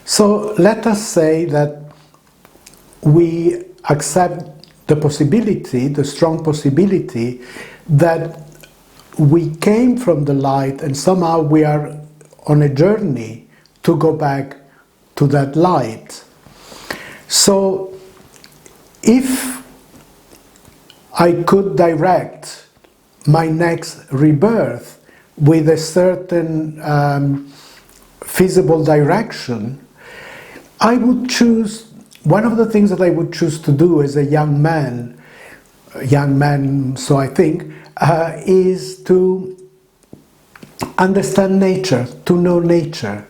So let us say that we accept the possibility, the strong possibility, that we came from the light and somehow we are on a journey to go back to that light. So if I could direct my next rebirth with a certain feasible direction, I would choose, one of the things that I would choose to do as a young man, so I think, is to understand nature, to know nature.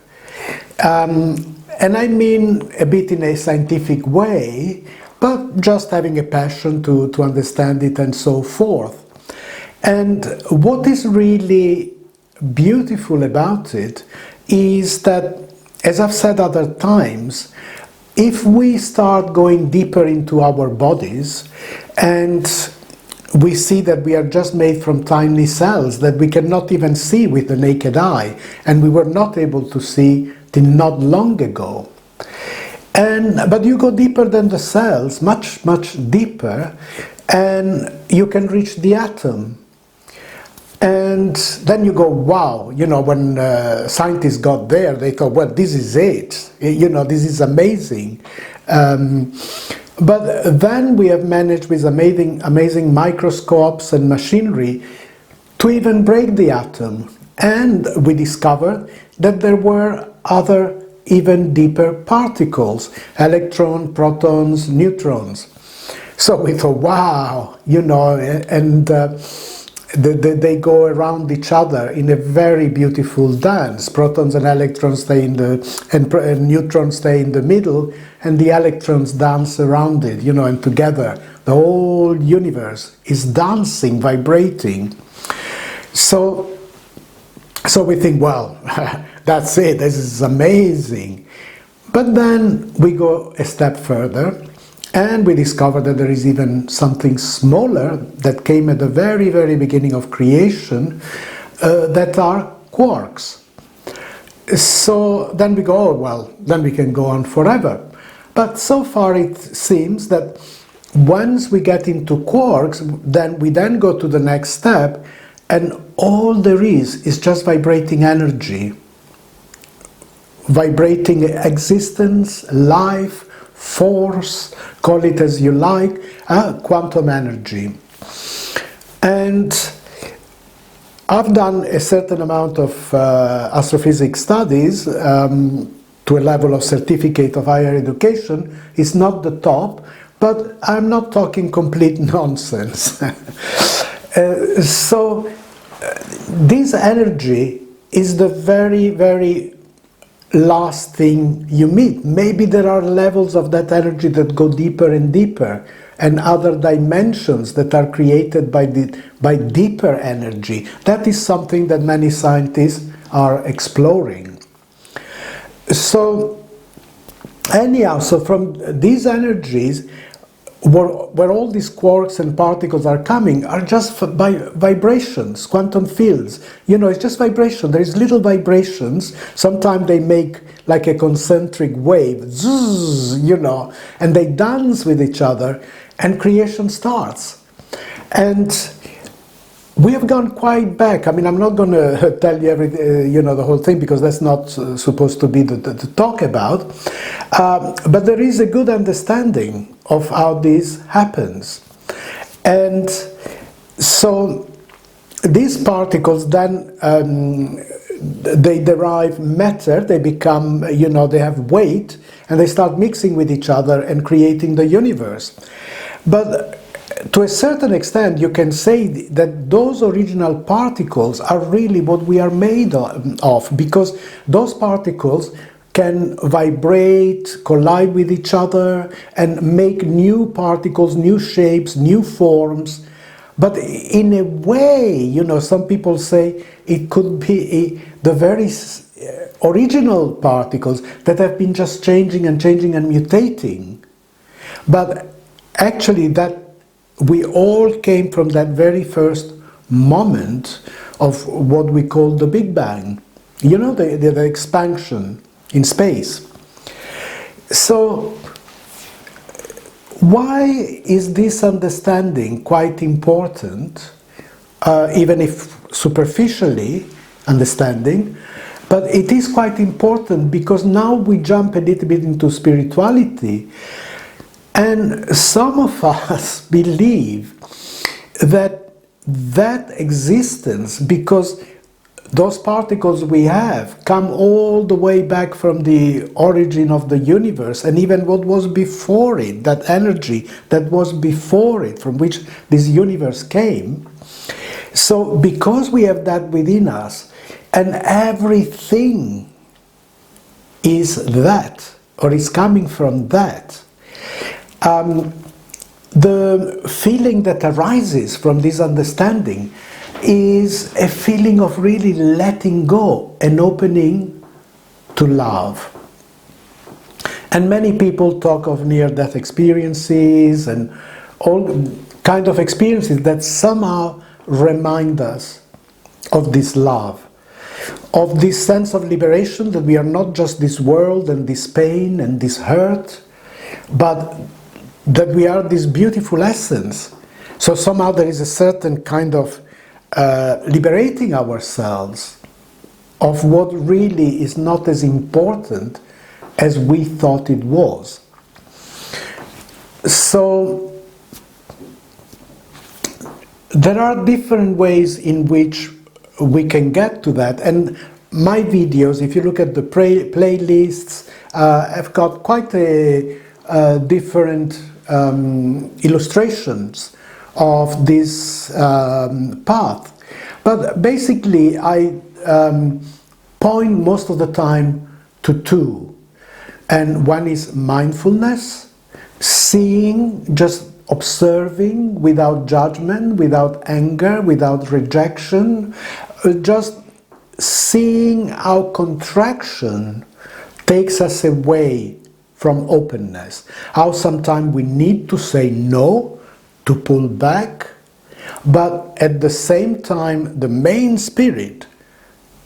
And I mean a bit in a scientific way, but just having a passion to understand it and so forth. And what is really beautiful about it is that, as I've said other times, if we start going deeper into our bodies and we see that we are just made from tiny cells that we cannot even see with the naked eye, and we were not able to see till not long ago. But you go deeper than the cells, much, much deeper, and you can reach the atom. And then you go, wow, you know, when scientists got there, they thought, well, this is it, you know, this is amazing. But then we have managed with amazing microscopes and machinery to even break the atom. And we discovered that there were other even deeper particles, electrons, protons, neutrons. So we thought, wow, you know, and they go around each other in a very beautiful dance. Protons and electrons stay in and neutrons stay in the middle, and the electrons dance around it, you know, and together the whole universe is dancing, vibrating. So we think, well, that's it, this is amazing. But then we go a step further, and we discover that there is even something smaller that came at the very, very beginning of creation, that are quarks. So then we go, oh, well, then we can go on forever. But so far it seems that once we get into quarks, then we then go to the next step, and all there is just vibrating energy. Vibrating existence, life, force, call it as you like, quantum energy. And I've done a certain amount of astrophysics studies to a level of certificate of higher education. It's not the top, but I'm not talking complete nonsense. So this energy is the very, very last thing you meet. Maybe there are levels of that energy that go deeper and deeper, and other dimensions that are created by deeper energy. That is something that many scientists are exploring. So anyhow, so from these energies, where all these quarks and particles are coming, are just by vibrations, quantum fields. You know, it's just vibration. There is little vibrations. Sometimes they make like a concentric wave, zzz, you know, and they dance with each other, and creation starts. And we have gone quite back. I mean, I'm not going to tell you you know, the whole thing, because that's not supposed to be the talk about. But there is a good understanding of how this happens. And so these particles then, they derive matter, they become, you know, they have weight, and they start mixing with each other and creating the universe. But to a certain extent, you can say that those original particles are really what we are made of, because those particles can vibrate, collide with each other, and make new particles, new shapes, new forms. But in a way, you know, some people say it could be the very original particles that have been just changing and changing and mutating. But actually, that we all came from that very first moment of what we call the Big Bang. You know, the expansion in space. So, why is this understanding quite important, even if superficially understanding? But it is quite important because now we jump a little bit into spirituality, and some of us believe that that existence, because those particles we have come all the way back from the origin of the universe, and even what was before it, that energy that was before it, from which this universe came. So because we have that within us, and everything is that, or is coming from that, the feeling that arises from this understanding is a feeling of really letting go and opening to love. And many people talk of near-death experiences and all kind of experiences that somehow remind us of this love, of this sense of liberation, that we are not just this world and this pain and this hurt, but that we are this beautiful essence. So somehow there is a certain kind of liberating ourselves of what really is not as important as we thought it was. So there are different ways in which we can get to that, and my videos, if you look at the playlists, have got quite a different illustrations of this path. But basically I point most of the time to two. And one is mindfulness, seeing, just observing without judgment, without anger, without rejection, just seeing how contraction takes us away from openness. How sometimes we need to say no, to pull back, but at the same time the main spirit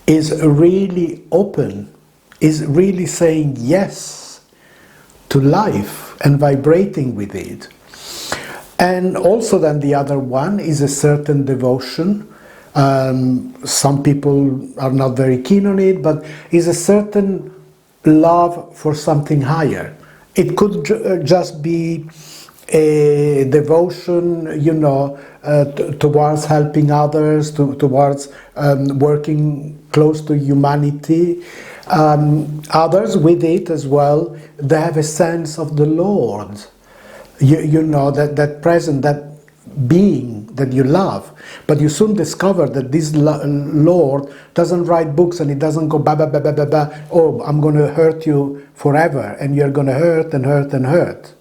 is really open, is really saying yes to life and vibrating with it. And also then the other one is a certain devotion. Some people are not very keen on it, but is a certain love for something higher. It could just be a devotion, you know, towards helping others, towards working close to humanity. Others with it as well, they have a sense of the Lord, you know, that present, that being that you love. But you soon discover that this Lord doesn't write books, and it doesn't go ba ba ba ba ba ba, oh, I'm going to hurt you forever, and you're going to hurt and hurt and hurt.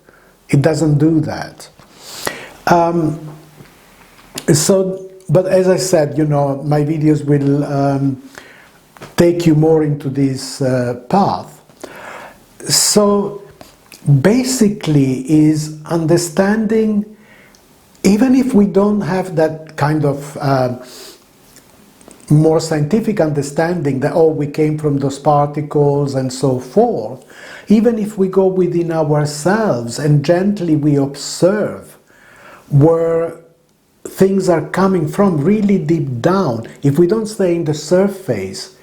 It doesn't do that. But as I said, you know, my videos will take you more into this path. So basically is understanding, even if we don't have that kind of more scientific understanding that, oh, we came from those particles and so forth, even if we go within ourselves and gently we observe where things are coming from really deep down, if we don't stay in the surface,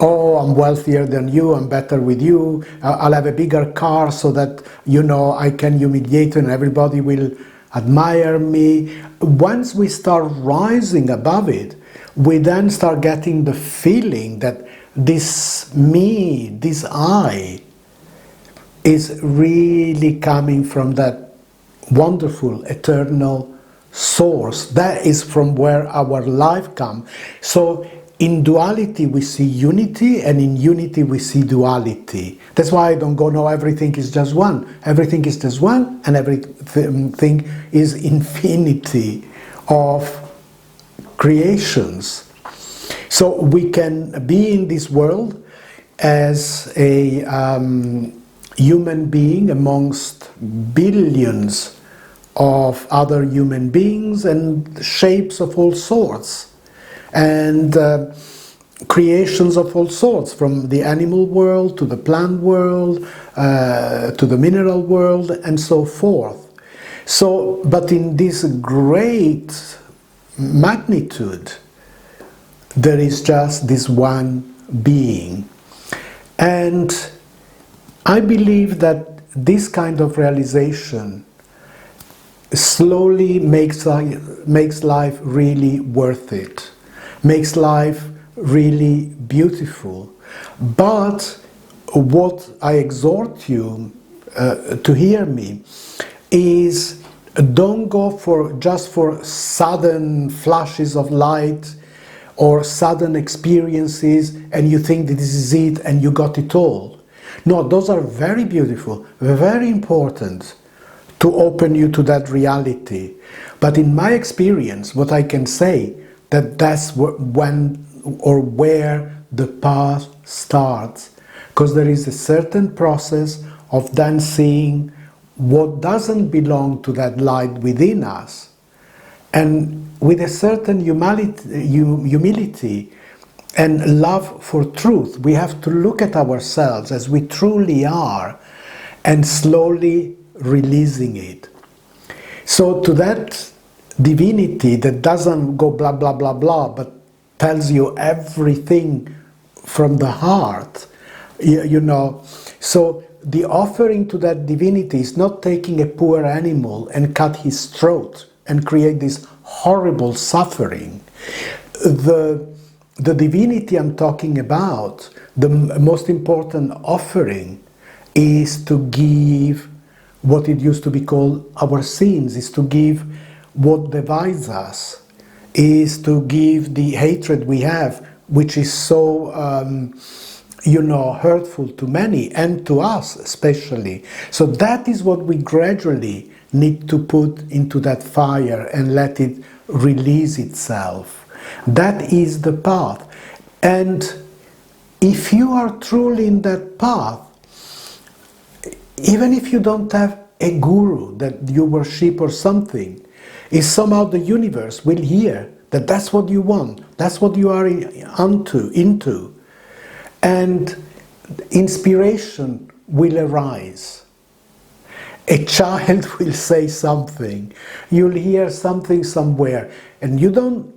oh, I'm wealthier than you, I'm better with you, I'll have a bigger car so that, you know, I can humiliate you and everybody will admire me. Once we start rising above it, we then start getting the feeling that this me, this I, is really coming from that wonderful eternal source. That is from where our life comes. So in duality we see unity, and in unity we see duality. That's why I don't go, no, everything is just one. Everything is just one, and everything is infinity of creations. So we can be in this world as a human being amongst billions of other human beings and shapes of all sorts. And creations of all sorts, from the animal world to the plant world, to the mineral world, and so forth. So, but in this great magnitude, there is just this one being. And I believe that this kind of realization slowly makes life really worth it, makes life really beautiful. But what I exhort you to hear me is, don't go for just for sudden flashes of light or sudden experiences and you think that this is it and you got it all. No, those are very beautiful, very important to open you to that reality. But in my experience, what I can say, that that's when or where the path starts, because there is a certain process of then seeing what doesn't belong to that light within us, and with a certain humility and love for truth, we have to look at ourselves as we truly are and slowly releasing it. So to that divinity that doesn't go blah blah blah blah, but tells you everything from the heart, you know, so the offering to that divinity is not taking a poor animal and cut his throat and create this horrible suffering. The divinity I'm talking about, the most important offering, is to give what it used to be called our sins, is to give what divides us, is to give the hatred we have, which is so hurtful to many and to us especially. So that is what we gradually need to put into that fire and let it release itself. That is the path. And if you are truly in that path, even if you don't have a guru that you worship or something, is somehow the universe will hear that that's what you want, that's what you are into, and inspiration will arise. A child will say something, you'll hear something somewhere, and you don't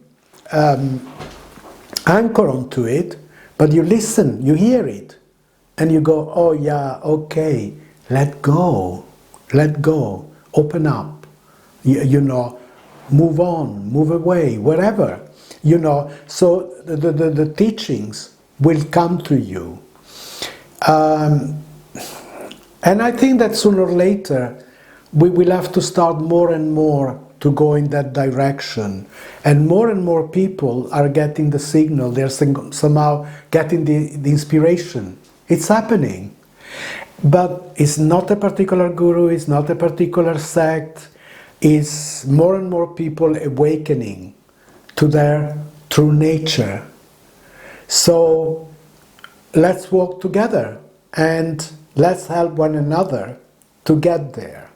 anchor onto it, but you listen, you hear it, and you go, oh yeah, okay, let go, open up, move on, move away, wherever, so the teachings will come to you. And I think that sooner or later we will have to start more and more to go in that direction. And more people are getting the signal, they're somehow getting the inspiration. It's happening. But it's not a particular guru, it's not a particular sect, it's more and more people awakening to their true nature. So let's walk together and let's help one another to get there.